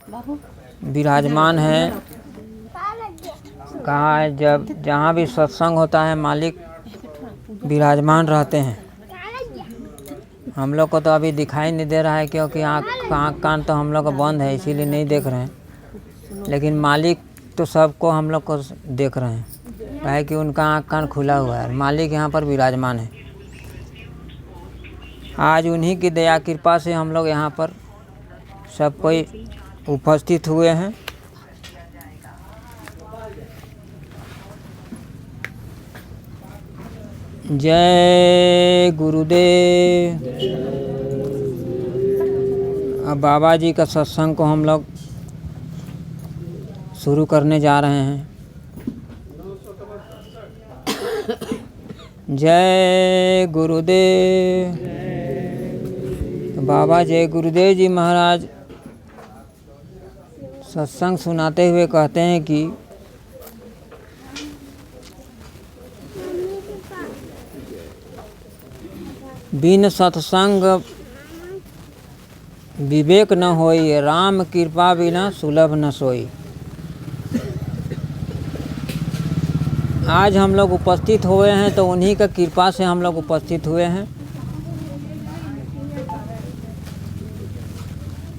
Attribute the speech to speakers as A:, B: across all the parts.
A: विराजमान है। कहा है जब जहाँ भी सत्संग होता है मालिक विराजमान रहते हैं। हम लोग को तो अभी दिखाई नहीं दे रहा है क्योंकि आँख कान तो हम लोग का बंद है, इसीलिए नहीं देख रहे हैं। लेकिन मालिक तो सबको हम लोग को देख रहे हैं, है कि उनका आँख कान खुला हुआ है। मालिक यहाँ पर विराजमान है। आज उन्हीं की दया कृपा से हम लोग यहाँ पर सब कोई उपस्थित हुए हैं। जय गुरुदेव। अब बाबा जी का सत्संग को हम लोग शुरू करने जा रहे हैं। जय गुरुदेव। तो बाबा जय गुरुदेव जी महाराज सत्संग सुनाते हुए कहते हैं कि बिन सत्संग विवेक न होई, राम कृपा बिना सुलभ न सोई। आज हम लोग उपस्थित हुए हैं तो उन्हीं का कृपा से हम लोग उपस्थित हुए हैं।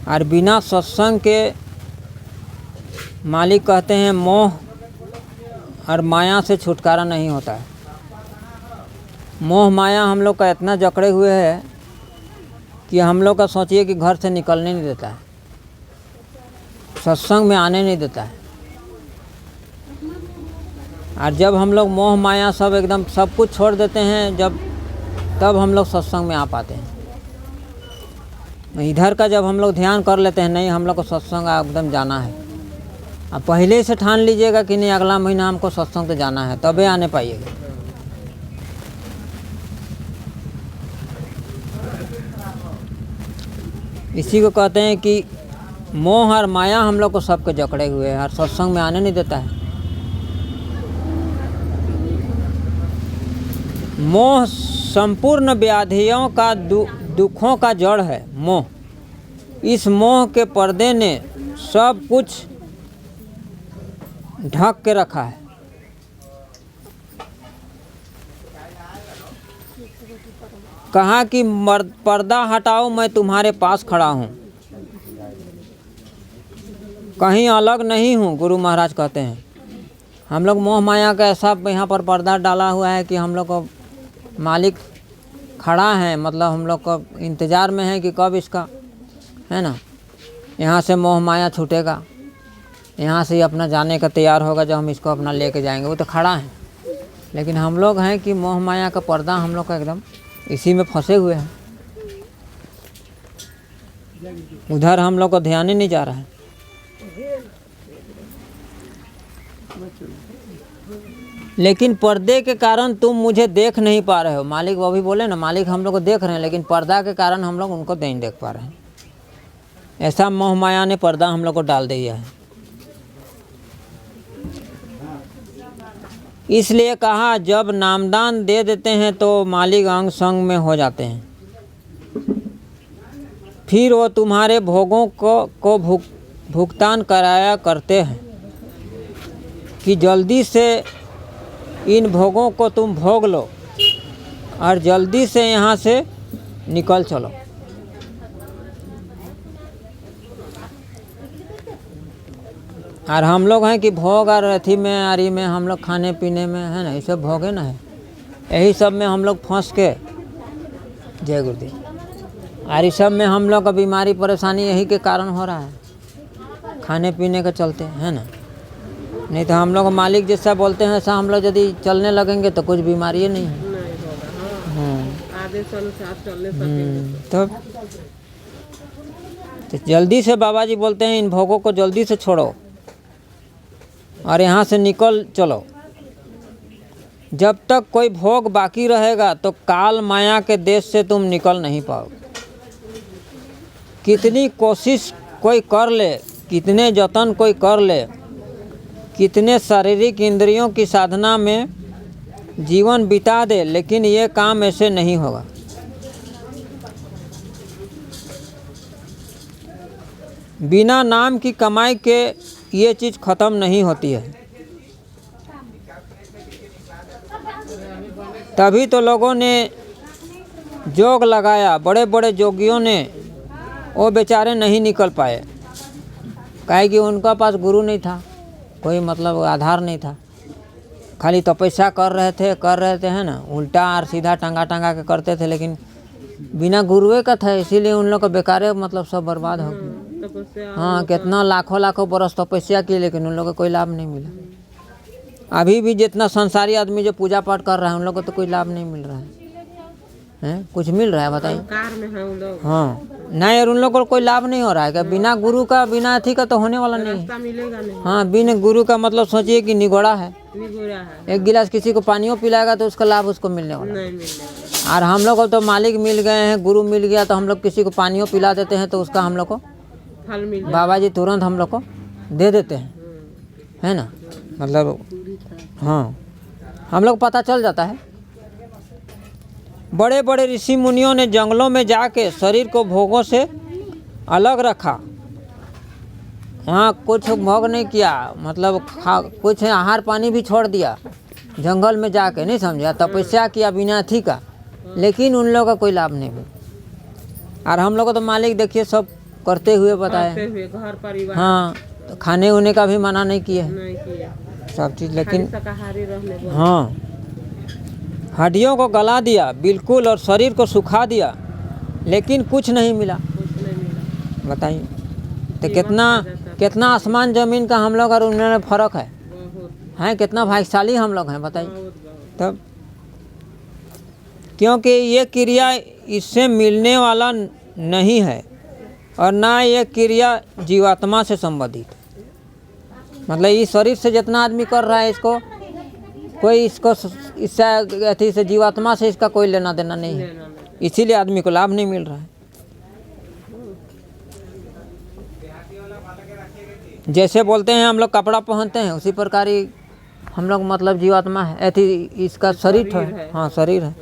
A: और बिना सत्संग के मालिक कहते हैं मोह और माया से छुटकारा नहीं होता है। मोह माया हम लोग का इतना जकड़े हुए है कि हम लोग का सोचिए कि घर से निकलने नहीं देता है, सत्संग में आने नहीं देता है। और जब हम लोग मोह माया सब एकदम सब कुछ छोड़ देते हैं तब हम लोग सत्संग में आ पाते हैं। इधर का जब हम लोग ध्यान कर लेते हैं, नहीं हम लोग को सत्संग एकदम जाना है, अब पहले से ठान लीजिएगा कि नहीं अगला महीना हमको सत्संग तो जाना है, तबे आने पाइएगा। इसी को कहते हैं कि मोह और माया हम लोग को सबको जकड़े हुए हैं और सत्संग में आने नहीं देता है। मोह संपूर्ण व्याधियों का दुखों का जड़ है मोह। इस मोह के पर्दे ने सब कुछ ढक के रखा है। कहा कि पर्दा हटाओ मैं तुम्हारे पास खड़ा हूँ, कहीं अलग नहीं हूँ। गुरु महाराज कहते हैं हम लोग मोह माया का ऐसा यहाँ पर पर्दा डाला हुआ है कि हम लोग को मालिक खड़ा है, मतलब हम लोग को इंतज़ार में है कि कब इसका है ना यहाँ से मोह माया छूटेगा, यहाँ से ही अपना जाने का तैयार होगा जब हम इसको अपना लेके जाएंगे। वो तो खड़ा है, लेकिन हम लोग हैं कि मोह माया का पर्दा हम लोग का एकदम इसी में फंसे हुए हैं। उधर हम लोग को ध्यान ही नहीं जा रहा है। लेकिन पर्दे के कारण तुम मुझे देख नहीं पा रहे हो। मालिक वो भी बोले ना, मालिक हम लोग को देख रहे हैं लेकिन पर्दा के कारण हम लोग उनको नहीं देख पा रहे हैं। ऐसा मोह माया ने पर्दा हम लोग को डाल दिया है। इसलिए कहा जब नामदान दे देते हैं तो मालिक अंग संग में हो जाते हैं। फिर वो तुम्हारे भोगों को भुगतान कराया करते हैं कि जल्दी से इन भोगों को तुम भोग लो और जल्दी से यहाँ से निकल चलो। और हम लोग हैं कि भोग और अथी में आरी में हम लोग खाने पीने में है ना, ये सब भोगे ना है, यही सब में हम लोग फंस के जय गुरुदेव। और इस सब में हम लोग का बीमारी परेशानी यही के कारण हो रहा है, खाने पीने के चलते है ना। नहीं तो हम लोग मालिक जैसा बोलते हैं ऐसा हम लोग यदि चलने लगेंगे तो कुछ बीमारी नहीं है। तो जल्दी से बाबा जी बोलते हैं इन भोगों को जल्दी से छोड़ो और यहाँ से निकल चलो। जब तक कोई भोग बाकी रहेगा तो काल माया के देश से तुम निकल नहीं पाओगे। कितनी कोशिश कोई कर ले, कितने जतन कोई कर ले, कितने शारीरिक इंद्रियों की साधना में जीवन बिता दे, लेकिन ये काम ऐसे नहीं होगा। बिना नाम की कमाई के ये चीज़ ख़त्म नहीं होती है। तभी तो लोगों ने जोग लगाया, बड़े बड़े जोगियों ने, वो बेचारे नहीं निकल पाए, काहे कि उनका पास गुरु नहीं था, कोई मतलब आधार नहीं था, खाली तपस्या कर रहे थे है ना, उल्टा और सीधा टंगा टंगा के करते थे, लेकिन बिना गुरुए का था, इसीलिए उन लोग का बेकारे मतलब सब बर्बाद हो गया। हाँ, कितना लाखों लाखों बरस तपस्या की, लेकिन उन लोगों को कोई लाभ नहीं मिला। अभी भी जितना संसारी आदमी जो पूजा पाठ कर रहा है, उन लोगों को तो कोई लाभ नहीं मिल रहा है, कुछ मिल रहा है बताइए? हाँ नहीं, और उन लोगों को कोई लाभ नहीं हो रहा है क्या? बिना गुरु का, बिना अथी का तो होने वाला नहीं मिलेगा नहीं। हाँ, बिना गुरु का मतलब सोचिए कि निगोड़ा है, एक गिलास किसी को पानियों पिलाएगा तो उसका लाभ उसको मिलने वाला नहीं। और हम लोग को तो मालिक मिल गए हैं, गुरु मिल गया, तो हम लोग किसी को पानियों पिला देते हैं तो उसका हम लोग को फल मिल, बाबा जी तुरंत हम लोग को दे देते हैं, है ना, मतलब हाँ, हम लोग पता चल जाता है। बड़े बड़े ऋषि मुनियों ने जंगलों में जाके शरीर को भोगों से अलग रखा, वहाँ कुछ भोग नहीं किया, मतलब कुछ आहार पानी भी छोड़ दिया, जंगल में जाके, नहीं समझा, तपस्या किया बिना अथी का, लेकिन उन लोगों का कोई लाभ नहीं मिला। और हम लोग को तो मालिक देखिए सब करते हुए बताए, घर परिवार, हाँ, तो खाने उने का भी मना नहीं किया सब चीज़, लेकिन हाँ, हड्डियों को गला दिया बिल्कुल और शरीर को सुखा दिया, लेकिन कुछ नहीं मिला। बताइए तो कितना आसमान ज़मीन का हम लोग और उनमें फ़र्क है, कितना भाग्यशाली हम लोग हैं, बताइए तब। क्योंकि ये क्रिया इससे मिलने वाला नहीं है और ना ये क्रिया जीवात्मा से संबंधित, मतलब इस शरीर से जितना आदमी कर रहा है, इसको कोई इससे अथी से जीवात्मा से इसका कोई लेना देना नहीं है, इसीलिए आदमी को लाभ नहीं मिल रहा है। जैसे बोलते हैं हम लोग कपड़ा पहनते हैं, उसी प्रकार ही हम लोग मतलब जीवात्मा है, अथी इसका शरीर है, हाँ शरीर है,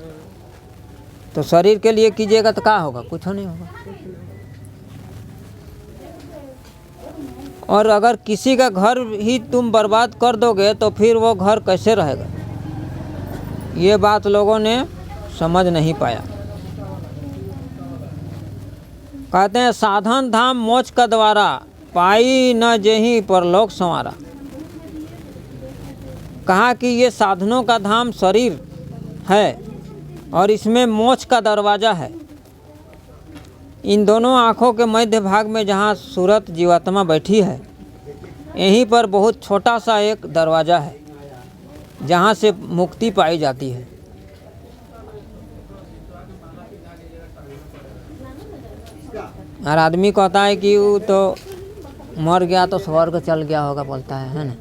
A: तो शरीर के लिए कीजिएगा तो क्या होगा? कुछ नहीं होगा। और अगर किसी का घर ही तुम बर्बाद कर दोगे तो फिर वो घर कैसे रहेगा? ये बात लोगों ने समझ नहीं पाया। कहते हैं साधन धाम मोक्ष का द्वारा, पाई न जेहि परलोक संवारा। कहा कि ये साधनों का धाम शरीर है और इसमें मोक्ष का दरवाज़ा है। इन दोनों आँखों के मध्य भाग में जहाँ सूरत जीवात्मा बैठी है, यहीं पर बहुत छोटा सा एक दरवाज़ा है जहाँ से मुक्ति पाई जाती है। और आदमी कहता है कि वो तो मर गया तो स्वर्ग चल गया होगा, बोलता है ना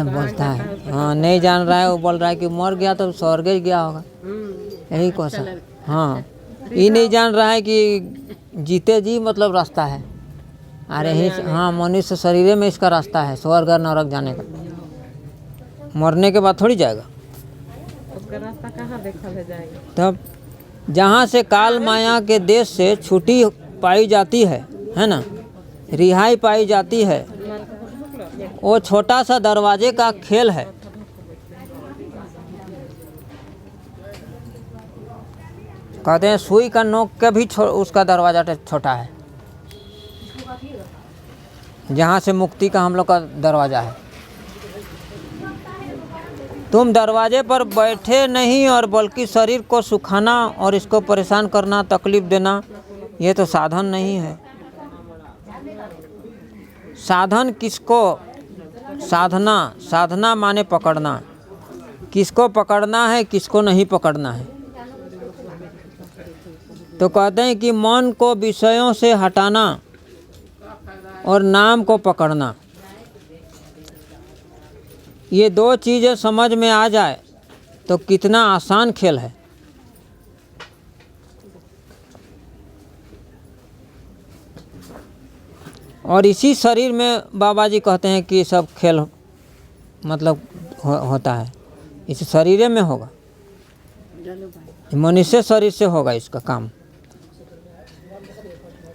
A: बोलता है, हाँ, नहीं जान रहा है, वो बोल रहा है कि मर गया तो स्वर्ग ही गया होगा, यही क्वेश्चन। हाँ, ये नहीं जान रहा है कि जीते जी मतलब रास्ता है, अरे ही, हाँ, मनुष्य शरीर में इसका रास्ता है स्वर्ग और नरक जाने का, मरने के बाद थोड़ी जाएगा, उसका रास्ता कहाँ देखा जाएगा। तब जहाँ से काल माया के देश से छुट्टी पाई जाती है ना, रिहाई पाई जाती है, वो छोटा सा दरवाजे का खेल है। कहते हैं सुई का नोक के भी उसका दरवाज़ा छोटा है, जहाँ से मुक्ति का हम लोग का दरवाज़ा है। तुम दरवाजे पर बैठे नहीं और बल्कि शरीर को सुखाना और इसको परेशान करना, तकलीफ देना, ये तो साधन नहीं है। साधन किसको? साधना माने पकड़ना, किसको पकड़ना है, किसको नहीं पकड़ना है। तो कहते हैं कि मन को विषयों से हटाना और नाम को पकड़ना, ये दो चीज़ें समझ में आ जाए तो कितना आसान खेल है। और इसी शरीर में बाबा जी कहते हैं कि सब खेल मतलब होता है, इस शरीर में होगा, मनुष्य शरीर से होगा इसका काम।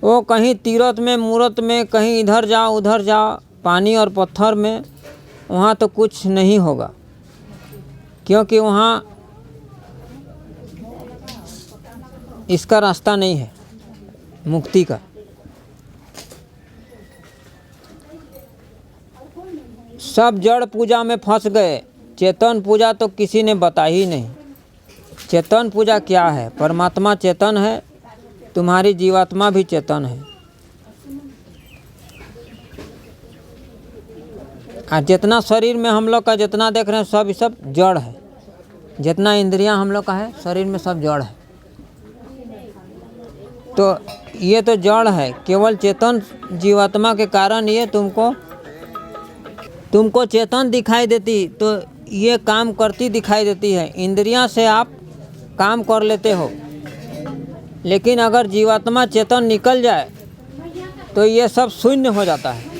A: वो कहीं तीरथ में मूरत में कहीं इधर जाओ उधर जाओ, पानी और पत्थर में, वहाँ तो कुछ नहीं होगा, क्योंकि वहाँ इसका रास्ता नहीं है मुक्ति का। सब जड़ पूजा में फंस गए, चेतन पूजा तो किसी ने बता ही नहीं। चेतन पूजा क्या है? परमात्मा चेतन है, तुम्हारी जीवात्मा भी चेतन है, और जितना शरीर में हम लोग का जितना देख रहे हैं सब जड़ है। जितना इंद्रियां हम लोग का है शरीर में सब जड़ है। तो ये तो जड़ है, केवल चेतन जीवात्मा के कारण ये तुमको चेतन दिखाई देती, तो ये काम करती दिखाई देती है। इंद्रियां से आप काम कर लेते हो, लेकिन अगर जीवात्मा चेतन निकल जाए तो ये सब शून्य हो जाता है।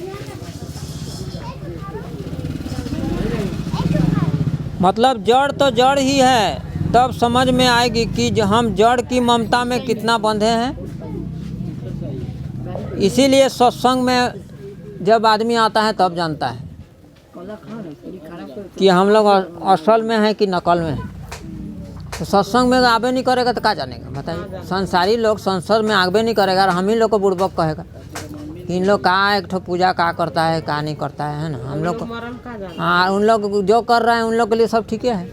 A: मतलब जड़ तो जड़ ही है, तब समझ में आएगी कि हम जड़ की ममता में कितना बंधे हैं। इसीलिए सत्संग में जब आदमी आता है तब जानता है कि हम लोग असल में हैं कि नकल में हैं। तो सत्संग में आगे नहीं करेगा तो क्या जानेगा? बताइए। संसारी लोग संसार में आगे नहीं करेगा और हम ही लोग को बुड़बक कहेगा इन लोग का एक ठो पूजा का करता है का नहीं करता है ना। हम लोग हाँ, उन लोग जो कर रहे हैं उन लोग के लिए सब ठीक है।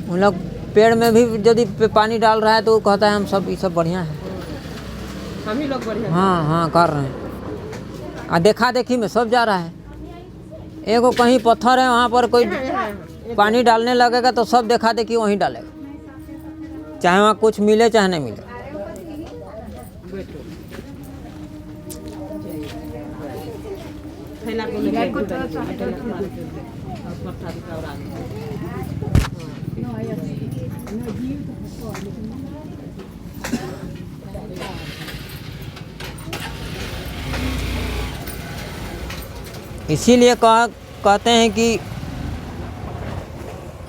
A: उन लोग पेड़ में भी यदि पानी डाल रहा है तो वो कहता है हम सब ये सब बढ़िया है, हम ही लोग बढ़िया। हाँ हाँ कर रहे हैं, और देखा देखी में सब जा रहा है। एगो कहीं पत्थर है वहाँ पर कोई पानी डालने लगेगा तो सब देखा देखी वहीं डालेगा, चाहे वहाँ कुछ मिले चाहे नहीं मिले। इसीलिए कहते हैं कि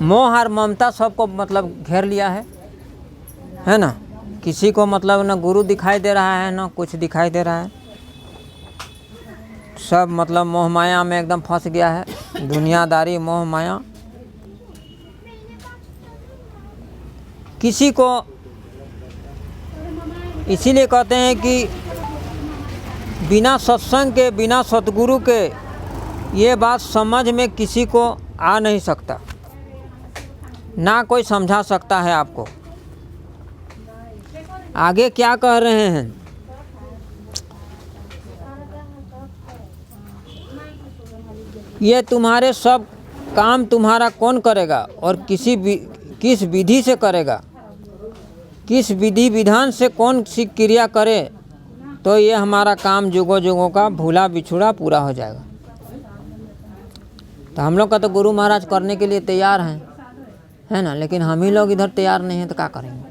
A: मोह और ममता सबको मतलब घेर लिया है ना। किसी को मतलब ना गुरु दिखाई दे रहा है ना कुछ दिखाई दे रहा है, सब मतलब मोह माया में एकदम फंस गया है। दुनियादारी मोह माया। किसी को इसीलिए कहते हैं कि बिना सत्संग के बिना सतगुरु के ये बात समझ में किसी को आ नहीं सकता, ना कोई समझा सकता है आपको। आगे क्या कह रहे हैं? ये तुम्हारे सब काम तुम्हारा कौन करेगा और किस विधि से करेगा, किस विधि विधान से कौन सी क्रिया करे, तो ये हमारा काम जुगों जुगों का भूला बिछुड़ा पूरा हो जाएगा। तो हम लोग का तो गुरु महाराज करने के लिए तैयार हैं, है ना, लेकिन हम ही लोग इधर तैयार नहीं हैं तो क्या करेंगे?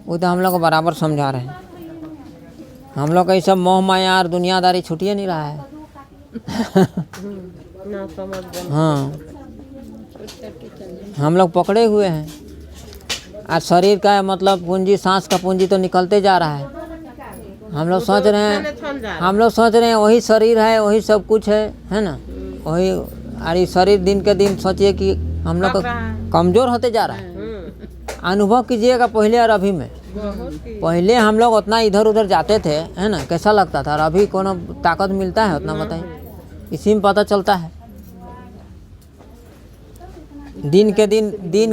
A: वो तो हम लोग को बराबर समझा रहे हैं। हम लोग का ये सब मोह माया और दुनियादारी छूटिए नहीं रहा है। हाँ, हम लोग पकड़े हुए हैं। आज शरीर का मतलब पूंजी, सांस का पूंजी तो निकलते जा रहा है। हम लोग सोच रहे हैं वही शरीर है, वही सब कुछ है ना, वही। अरे शरीर दिन के दिन सोचिए कि हम लोग कमज़ोर होते जा रहा है। अनुभव कीजिएगा पहले और अभी में। पहले हम लोग उतना इधर उधर जाते थे, है ना, कैसा लगता था, और अभी कोनो ताकत मिलता है उतना? बताइए। इसी में पता चलता है। दिन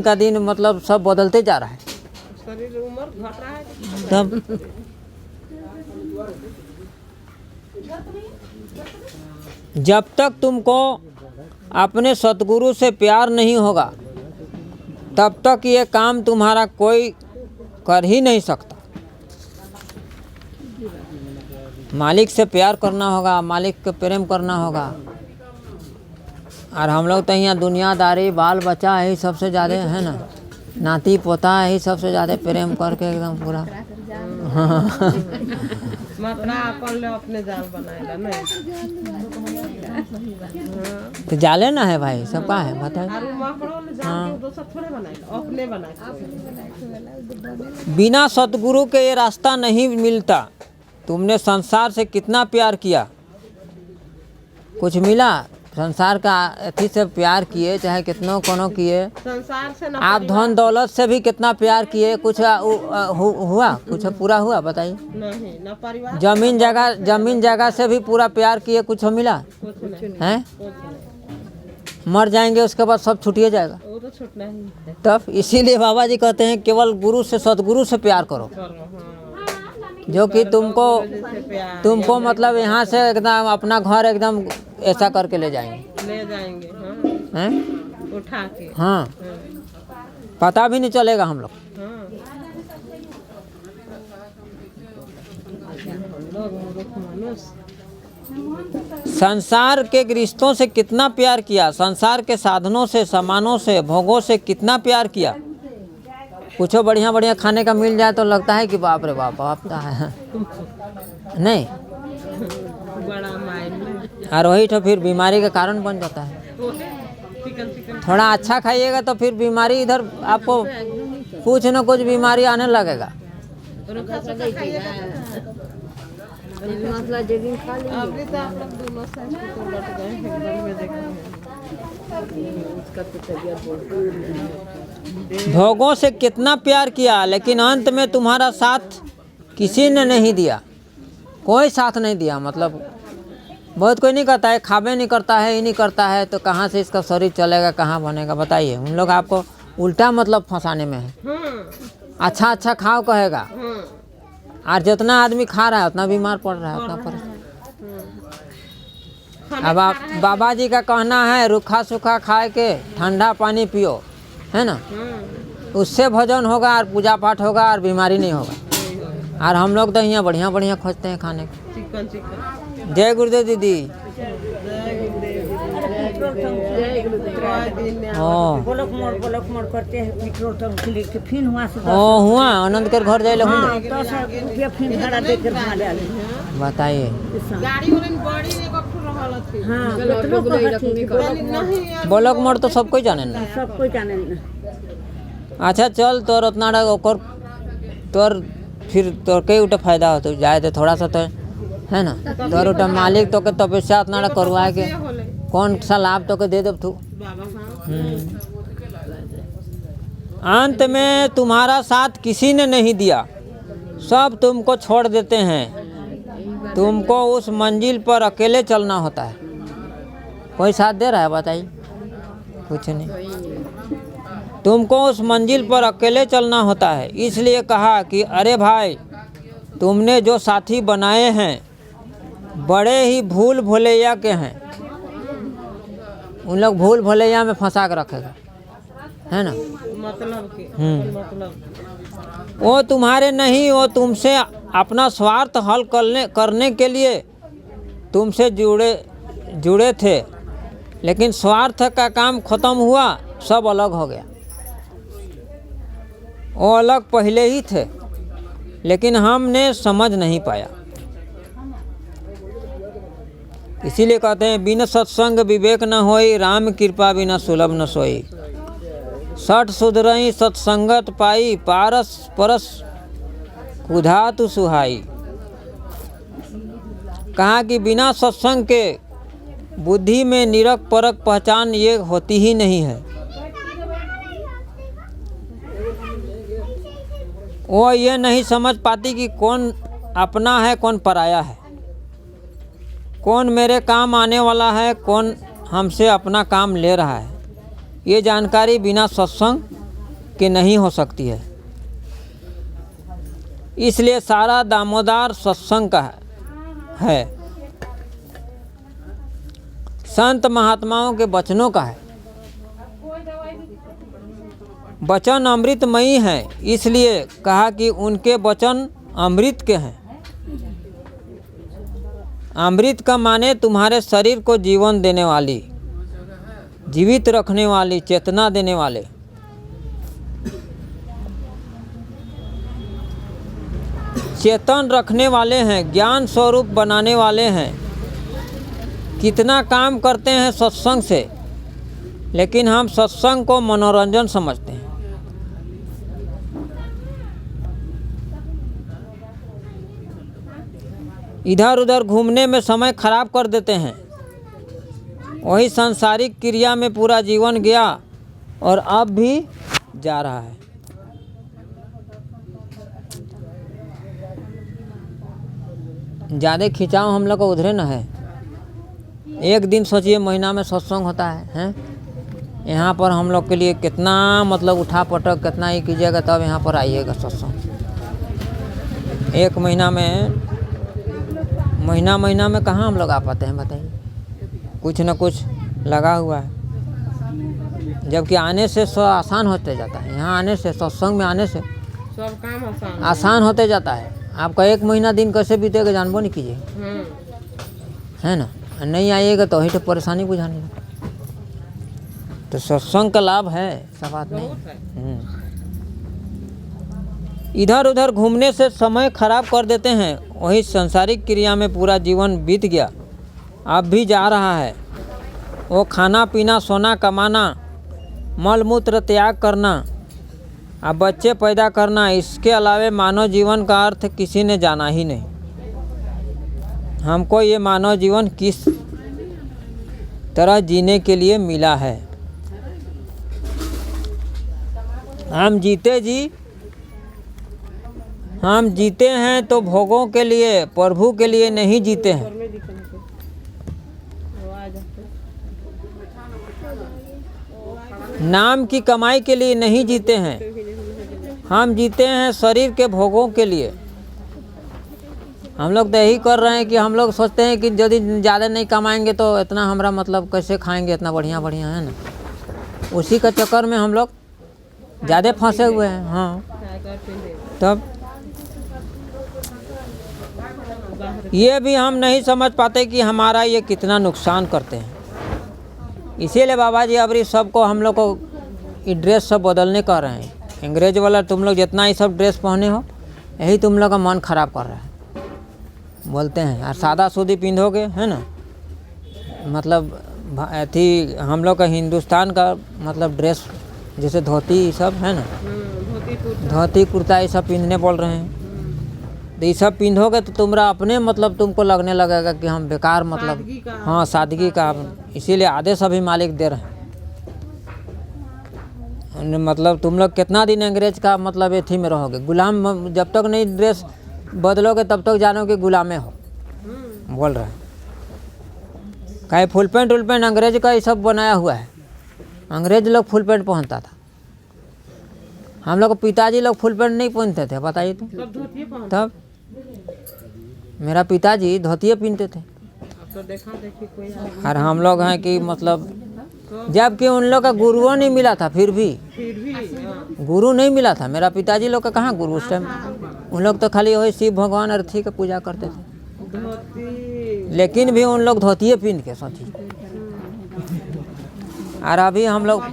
A: का दिन मतलब सब बदलते जा रहा है। शरीर उम्र घट रहा है तब जब तक तुमको अपने सतगुरु से प्यार नहीं होगा तब तक ये काम तुम्हारा कोई कर ही नहीं सकता। मालिक से प्यार करना होगा, मालिक के प्रेम करना होगा। और हम लोग तो यहाँ दुनियादारी, बाल बच्चा यही सबसे ज़्यादा है ना, नाती पोता यही सबसे ज़्यादा प्रेम करके एकदम पूरा। अपने जाल बनाएगा नहीं तो जाले ना है भाई, सबका है बताए। हाँ, बिना सतगुरु के ये रास्ता नहीं मिलता। तुमने संसार से कितना प्यार किया, कुछ मिला? संसार का अथी से प्यार किए, चाहे कितनों कोनो किए,
B: संसार से
A: आप धन दौलत से भी कितना प्यार किए, कुछ हुआ? कुछ पूरा हुआ? बताइए।
B: नहीं, न परिवार,
A: जमीन जगह से भी पूरा प्यार किए, कुछ मिला?
B: कुछ नहीं,
A: हैं?
B: कुछ नहीं।
A: मर जाएंगे उसके बाद सब छूटिए जाएगा।
B: वो तो छूटना ही है।
A: तब इसीलिए बाबा जी कहते हैं केवल गुरु से, सदगुरु से प्यार करो, जो कि तुमको मतलब यहाँ से एकदम अपना घर एकदम ऐसा करके ले जाएंगे।
B: ले जाएंगे, हाँ,
A: हैं?
B: उठा के,
A: हाँ, पता भी नहीं चलेगा हम लोग।
B: हाँ। लोग मूर्ख मनुष्य।
A: संसार के रिश्तों से कितना प्यार किया, संसार के साधनों से, सामानों से, भोगों से कितना प्यार किया। कुछ बढ़िया बढ़िया खाने का मिल जाए तो लगता है कि बाप रे बाप आपका है नहीं,
B: बड़ा मायने,
A: और वही तो फिर बीमारी का कारण बन जाता है।
B: चिकन
A: थोड़ा अच्छा खाइएगा तो फिर बीमारी इधर आपको कुछ न कुछ बीमारी आने लगेगा।
B: अभी तो आप लोग दोनों साइड तो लट गए हैं, घर में देखो।
A: भोगों से कितना प्यार किया, लेकिन अंत में तुम्हारा साथ किसी ने नहीं दिया, कोई साथ नहीं दिया। मतलब बहुत कोई नहीं करता है, खाबे नहीं करता है, ये नहीं करता है, तो कहाँ से इसका शरीर चलेगा, कहाँ बनेगा? बताइए। उन लोग आपको उल्टा मतलब फंसाने में है। अच्छा अच्छा खाओ कहेगा, और जितना आदमी खा रहा है उतना बीमार पड़ रहा है, उतना परेशान। अब आप बाबा जी का कहना है रूखा सूखा खाए के ठंडा पानी पियो, है ना, उससे भजन होगा और पूजा पाठ होगा और बीमारी नहीं होगा। और हम लोग तो यहाँ बढ़िया बढ़िया खोजते हैं खाने को।
B: चिकन।
A: जय गुरुदेव दीदी।
C: ब्लॉक मोड़ करते हैं पेट्रोल टंक के लिए फिर वहाँ से
A: हुआ आनंद के घर जाए हुआ।
C: 10 रुपया फिर भाड़ा देकर वहाँ ले आले।
A: बताइए।
B: गाड़ी वाले बड़ी एगो खुल रहल थी।
C: हाँ, पेट्रोल
B: नहीं,
A: ब्लॉक मोड़ तो सब कोई जाने ना।
C: सब कोई जाने ना।
A: अच्छा चल, तोर उतना ओकर तोर फिर तोर के उठे फायदा होता जाए तो थोड़ा सा तो है ना, तोर उठे मालिक तो के तपस्या उतना करवाए के कौन सा लाभ तो के दे दे तू। अंत में तुम्हारा साथ किसी ने नहीं दिया, सब तुमको छोड़ देते हैं, तुमको उस मंजिल पर अकेले चलना होता है। कोई साथ दे रहा है? बताइए। कुछ नहीं। तुमको उस मंजिल पर अकेले चलना होता है। इसलिए कहा कि अरे भाई, तुमने जो साथी बनाए हैं बड़े ही भूल भुलैया के हैं। उन लोग भूल भुलैया में फंसा के रखेगा, है ना।
B: मतलब के मतलब
A: वो तुम्हारे नहीं, वो तुमसे अपना स्वार्थ हल करने के लिए तुमसे जुड़े थे, लेकिन स्वार्थ का काम खत्म हुआ, सब अलग हो गया। वो अलग पहले ही थे, लेकिन हमने समझ नहीं पाया। इसीलिए कहते हैं बिन सत्संग विवेक न होई, राम कृपा बिना सुलभ न सोई। सठ सुधरई सत्संगत पाई, पारस परस कुधातु सुहाई। कहा कि बिना सत्संग के बुद्धि में निरक परक पहचान ये होती ही नहीं है। वो ये नहीं समझ पाती कि कौन अपना है, कौन पराया है, कौन मेरे काम आने वाला है, कौन हमसे अपना काम ले रहा है। ये जानकारी बिना सत्संग के नहीं हो सकती है। इसलिए सारा दामोदार सत्संग का है, संत महात्माओं के वचनों का है। वचन अमृतमयी हैं, इसलिए कहा कि उनके वचन अमृत के हैं। अमृत का माने तुम्हारे शरीर को जीवन देने वाली, जीवित रखने वाली, चेतना देने वाले। चेतन रखने वाले हैं, ज्ञान स्वरूप बनाने वाले हैं। कितना काम करते हैं सत्संग से, लेकिन हम सत्संग को मनोरंजन समझते हैं। इधर उधर घूमने में समय खराब कर देते हैं। वही सांसारिक क्रिया में पूरा जीवन गया और अब भी जा रहा है। ज़्यादा खिंचाव हम लोग को उधरे न है। एक दिन सोचिए महीना में सत्संग होता है, हैं? यहाँ पर हम लोग के लिए कितना मतलब उठा पटक कितना ही कीजिएगा तब यहाँ पर आइएगा सत्संग। एक महीना में कहाँ हम लोग आ पाते हैं बताइए। कुछ न कुछ लगा हुआ है। जबकि आने से सब आसान होते जाता है। यहाँ आने से सत्संग में आने से
B: सब काम
A: आसान होते जाता है। आपका एक महीना दिन कैसे बीतेगा जानबो नहीं कीजिए, है ना। नहीं आइएगा तो वही तो परेशानी बुझाने। तो सत्संग का लाभ है, सब बात नहीं। इधर उधर घूमने से समय खराब कर देते हैं। वही सांसारिक क्रिया में पूरा जीवन बीत गया, अब भी जा रहा है। वो खाना पीना सोना कमाना मल मूत्र त्याग करना अब बच्चे पैदा करना, इसके अलावे मानव जीवन का अर्थ किसी ने जाना ही नहीं। हमको ये मानव जीवन किस तरह जीने के लिए मिला है। हम जीते हैं तो भोगों के लिए, प्रभु के लिए नहीं जीते हैं। नाम की कमाई के लिए नहीं जीते हैं। हम जीते हैं शरीर के भोगों के लिए। हम लोग तो यही कर रहे हैं कि हम लोग सोचते हैं कि यदि ज़्यादा नहीं कमाएंगे तो इतना हमारा मतलब कैसे खाएंगे, इतना बढ़िया बढ़िया है ना। उसी का चक्कर में हम लोग ज़्यादा फंसे हुए हैं। हाँ, तब ये भी हम नहीं समझ पाते कि हमारा ये कितना नुकसान करते हैं। इसीलिए बाबा जी अभी सबको हम लोग को ये ड्रेस सब बदलने कर रहे हैं। अंग्रेज वाला तुम लोग जितना ही सब ड्रेस पहने हो यही तुम लोग का मन खराब कर रहा है बोलते हैं। और सादा सूदी पिंधोगे, है ना, मतलब अथी हम लोग का हिंदुस्तान का मतलब ड्रेस जैसे धोती सब है ना, धोती कुर्ता ये सब पिंधने बोल रहे हैं। तो ये सब पिंधोगे तो तुम्हारा अपने मतलब तुमको लगने लगेगा कि हम बेकार मतलब हाँ सादगी का। इसीलिए आदेश अभी मालिक दे रहे हैं। मतलब तुम लोग कितना दिन अंग्रेज का मतलब एथी में रहोगे, गुलाम। जब तक नहीं ड्रेस बदलोगे तब तक जानोगे गुलामे हो बोल रहे हैं। कहीं फुल पैंट अंग्रेज का ये सब बनाया हुआ है। अंग्रेज लोग फुल पैंट पहनता था। हम लोग पिताजी लोग फुल पैंट नहीं पहनते थे, बताइए तो। तब मेरा पिताजी धोतिए पहनते थे। और हम लोग हैं कि मतलब जबकि उन लोग का गुरुओं नहीं मिला था, फिर भी गुरु नहीं मिला था। मेरा पिताजी लोग का कहाँ गुरु उस टाइम। उन लोग तो खाली वही शिव भगवान अर्थी का पूजा करते थे। लेकिन भी उन लोग धोतिए पहन के सोचिए। और अभी हम लोग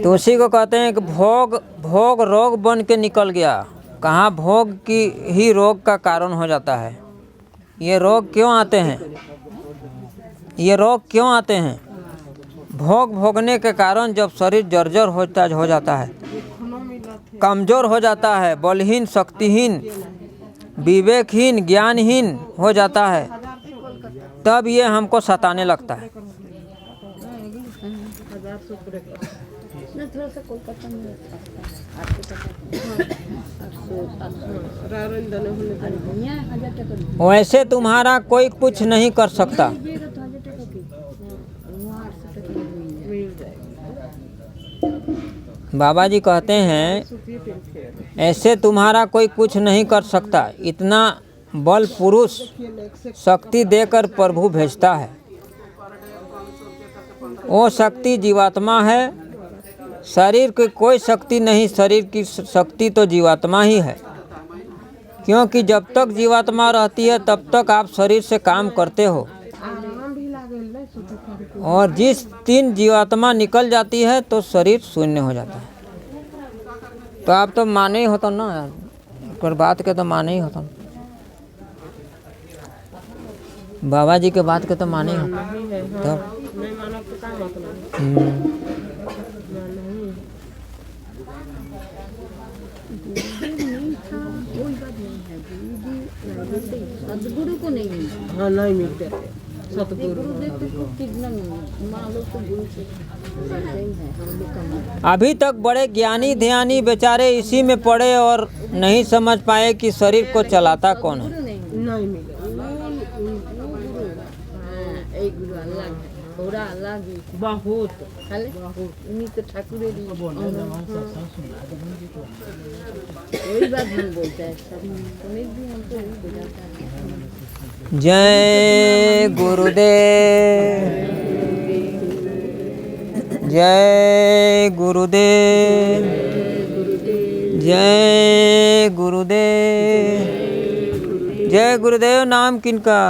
A: तो उसी को कहते हैं कि भोग रोग बन के निकल गया। कहाँ भोग की ही रोग का कारण हो जाता है। ये रोग क्यों आते हैं? भोग भोगने के कारण जब शरीर जर्जर हो जाता है, कमजोर हो जाता है, बलहीन, शक्तिहीन, विवेकहीन, ज्ञानहीन हो जाता है, तब ये हमको सताने लगता है। वैसे तुम्हारा कोई कुछ नहीं कर सकता। बाबा जी कहते हैं ऐसे तुम्हारा कोई कुछ नहीं कर सकता। इतना बल पुरुष शक्ति देकर प्रभु भेजता है। वो शक्ति जीवात्मा है। शरीर की कोई शक्ति नहीं, शरीर की शक्ति तो जीवात्मा ही है। क्योंकि जब तक जीवात्मा रहती है तब तक आप शरीर से काम करते हो, और जिस दिन जीवात्मा निकल जाती है तो शरीर शून्य हो जाता है। तो आप तो माने ही होता ना यार, पर बात के तो माने ही होता। बाबा जी के बात के तो माने हो
B: नहीं है हाँ
A: तब
B: नहीं मानो तो क्या मतलब
A: हम्म,
B: नहीं
C: सदगुरु को नहीं मिलता।
B: हाँ नहीं मिलते थे सतगुरु
C: गुरुदेव को कितना मान लो तो गुरु से ऐसे ही है हम लोग का मन।
A: अभी तक बड़े ज्ञानी ध्यानी बेचारे इसी में पड़े और नहीं समझ पाए कि शरीर को चलाता कौन है।
C: गुरु नहीं
B: नहीं मिले
C: वो गुरु हाँ एक गुरु अल्लाह है थोड़ा अल्लाह भी
B: बहुत
C: खाले उन्हीं तो ठाकुर जी वही बात हम बोलते हैं सब समझ भी हमको वही बुझाता है।
A: जय गुरुदेव, जय गुरुदेव, जय गुरुदेव, जय गुरुदेव। नाम किनका?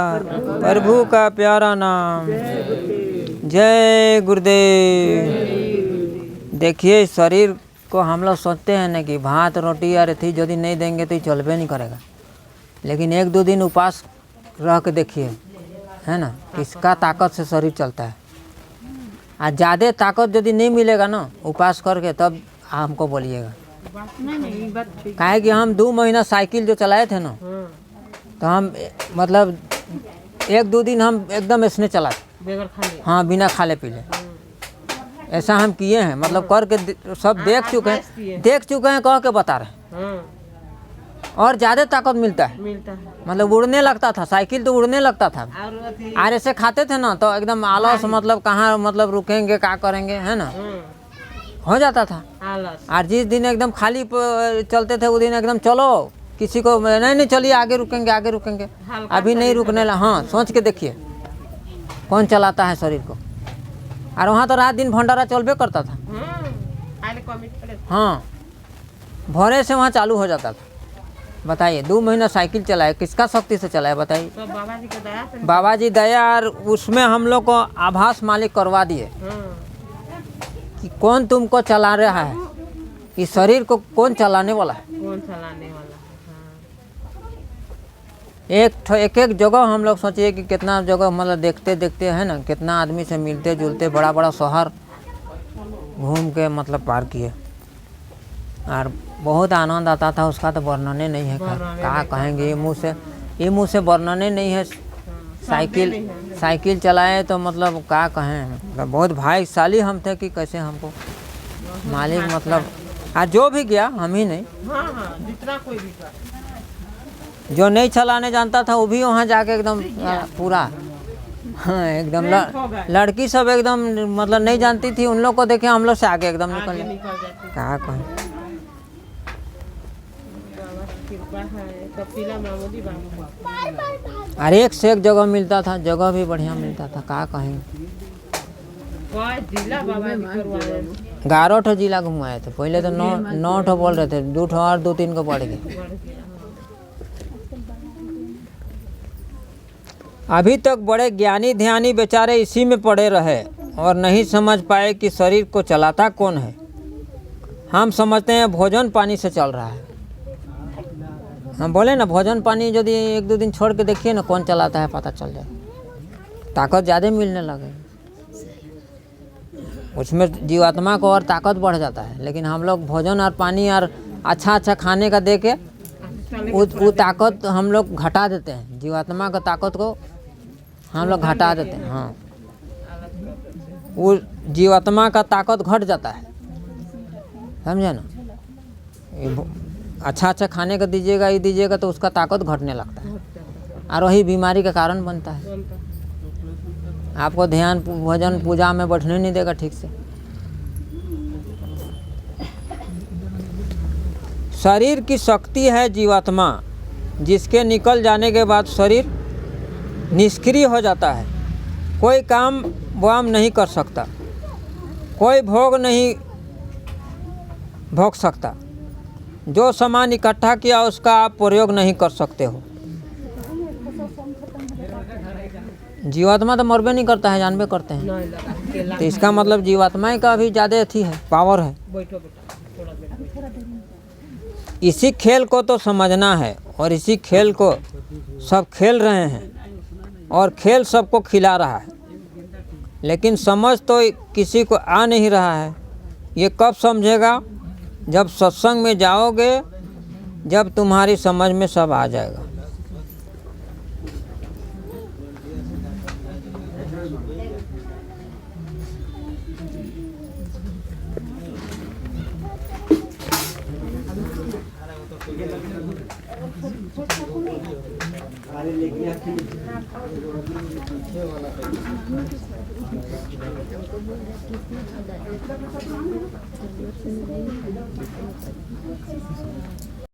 A: प्रभु का प्यारा नाम। जय गुरुदेव। देखिए शरीर को हम लोग सोचते हैं ना कि भात रोटी और थी यदि नहीं देंगे तो ये चलबे नहीं करेगा, लेकिन एक दो दिन उपवास रह के देखिए, है ना, किसका ताकत से शरीर चलता है। आज ज़्यादा ताकत यदि नहीं मिलेगा ना उपवास करके तब हमको बोलिएगा।
B: नहीं बात ठीक
A: काहे कि हम 2 महीना साइकिल जो चलाए थे ना
B: हाँ
A: तो हम मतलब 1-2 दिन हम एकदम इसने चलाते,
B: बेगर खाली
A: हाँ बिना खाले पीले। ऐसा हम किए हैं, मतलब करके सब देख चुके हैं, कह के बता रहे हैं।
B: हाँ
A: और ज़्यादा ताकत मिलता है,
B: मिलता है
A: मतलब उड़ने लगता था, साइकिल तो उड़ने लगता था।
B: और अथी
A: और ऐसे खाते थे ना तो एकदम आलस, मतलब कहाँ मतलब रुकेंगे क्या करेंगे, है ना, हो जाता था।
B: आलस
A: और जिस दिन एकदम खाली चलते थे उस दिन एकदम चलो, किसी को नहीं चलिए आगे रुकेंगे, आगे रुकेंगे, अभी नहीं रुकने लगा। हाँ सोच के देखिए कौन चलाता है शरीर को। और वहाँ तो रात दिन भंडारा चलबे करता था।
B: खाली कमिट करे
A: हाँ भोरे से वहाँ चालू हो जाता था। बताइए 2 महीना साइकिल चलाए, किसका शक्ति से चलाए बताइए?
B: सब बाबा जी के दया से
A: बाबा जी दया। और उसमें हम लोग को आभास मालिक करवा दिए कि कौन तुमको चला रहा है, इस शरीर को कौन चलाने वाला है।
B: कौन चलाने वाला
A: एक एक जगह हम लोग सोचिए कि कितना जगह मतलब देखते देखते है ना, कितना आदमी से मिलते जुलते, बड़ा बड़ा शहर घूम के मतलब पार किए। और बहुत आनंद आता था, उसका तो वर्णने नहीं है। क्या कहेंगे, ये मुँह से वर्णने नहीं है। साइकिल चलाए तो मतलब क्या कहें, मतलब बहुत भाग्यशाली हम थे कि कैसे हमको मालिक मतलब। और जो भी गया हम ही नहीं,
B: हाँ जितना कोई भी कर
A: जो नहीं चलाने जानता था वो भी वहाँ जाके एकदम पूरा, हाँ एकदम लड़की सब एकदम मतलब नहीं जानती थी, उन लोग को देखे हम लोग से आगे एकदम निकल जाए।
B: निकल जाते
A: क्या कहें,
B: बाबा की कृपा है। कपिला मामूली बाबा
A: और एक से एक जगह मिलता था, जगह भी बढ़िया मिलता था। क्या कहेंगे,
B: कोई जिला बाबा जी करवाए
A: 11 जिला घुमाए थे। पहले तो 9 बोल रहे थे, 2 और 2-3 को बढ़ गए। अभी तक बड़े ज्ञानी ध्यानी बेचारे इसी में पड़े रहे और नहीं समझ पाए कि शरीर को चलाता कौन है। हम समझते हैं भोजन पानी से चल रहा है। हम बोले ना भोजन पानी यदि 1-2 दिन छोड़ के देखिए ना कौन चलाता है पता चल जाए, ताकत ज़्यादा मिलने लगे, उसमें जीवात्मा को और ताकत बढ़ जाता है। लेकिन हम लोग भोजन और पानी और अच्छा खाने का दे के वो ताकत हम लोग घटा देते हैं, जीवात्मा का ताकत को हम लोग घटा देते हैं। हाँ वो जीवात्मा का ताकत घट जाता है, समझे ना। अच्छा खाने का दीजिएगा, ये दीजिएगा तो उसका ताकत घटने लगता है और वही बीमारी का कारण बनता है। आपको ध्यान भजन पूजा में बैठने नहीं देगा ठीक से। शरीर की शक्ति है जीवात्मा, जिसके निकल जाने के बाद शरीर निष्क्रिय हो जाता है। कोई काम वाम नहीं कर सकता, कोई भोग नहीं भोग सकता। जो सामान इकट्ठा किया उसका आप प्रयोग नहीं कर सकते हो। जीवात्मा तो मरबे नहीं करता है, जानबे करते हैं। तो इसका मतलब जीवात्मा का भी ज़्यादा अथी है, पावर है।
B: बैठो बेटा थोड़ा देर।
A: इसी खेल को तो समझना है और इसी खेल को सब खेल रहे हैं और खेल सबको खिला रहा है, लेकिन समझ तो किसी को आ नहीं रहा है। ये कब समझेगा? जब सत्संग में जाओगे, जब तुम्हारी समझ में सब आ जाएगा।